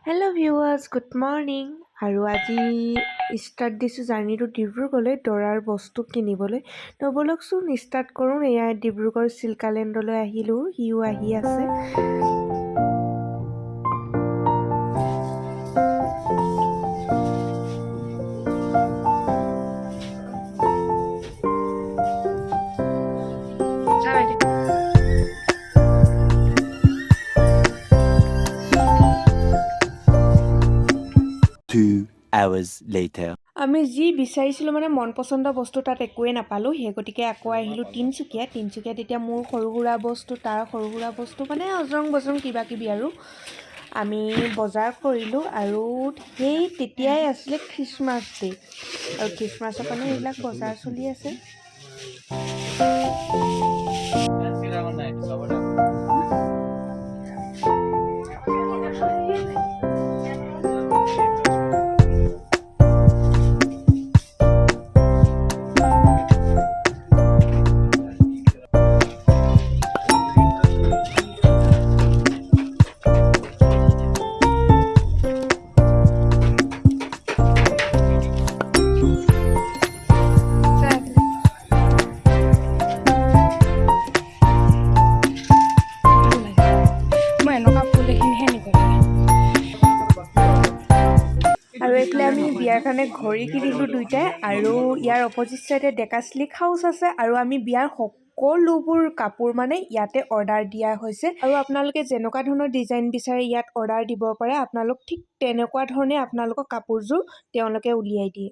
Hello' viewers good morning আৰু আজি start দিছোঁ জাৰ্ণিটো ডিব্ৰুগড়লৈ দৰাৰ বস্তু কিনিবলৈ তো ব'লকচোন ষ্টাৰ্ট কৰোঁ। এয়া ডিব্ৰুগড় চিল্কালেণ্ডলৈ আহিলোঁ, সিও আহি আছে। Hours later. আমি যি বিচাৰিছিলোঁ মানে মন পচন্দৰ বস্তু তাত একোৱে নাপালোঁ, সেই গতিকে আকৌ আহিলোঁ তিনিচুকীয়াত এতিয়া মোৰ সৰু সুৰা বস্তু, তাৰ সৰু সুৰা বস্তু মানে অজৰং বজৰং কিবা কিবি আৰু আমি বজাৰ কৰিলোঁ। আৰু সেই তেতিয়াই আছিলে খ্ৰীষ্টমাছ ডে, আৰু খ্ৰীষ্টমাছৰ কাৰণে এইবিলাক বজাৰ চলি আছে। আৰু এইফালে আমি বিয়াৰ কাৰণে ঘড়ী কিনিলোঁ দুইটাই, আৰু ইয়াৰ অপজিট চাইডে ডেকা চিল্ক হাউচ আছে, আৰু আমি বিয়াৰ সকলোবোৰ কাপোৰ মানে ইয়াতে অৰ্ডাৰ দিয়া হৈছে। আৰু আপোনালোকে যেনেকুৱা ধৰণৰ ডিজাইন বিচাৰে ইয়াত অৰ্ডাৰ দিব পাৰে, আপোনালোক ঠিক তেনেকুৱা ধৰণে আপোনালোকৰ কাপোৰযোৰ তেওঁলোকে উলিয়াই দিয়ে।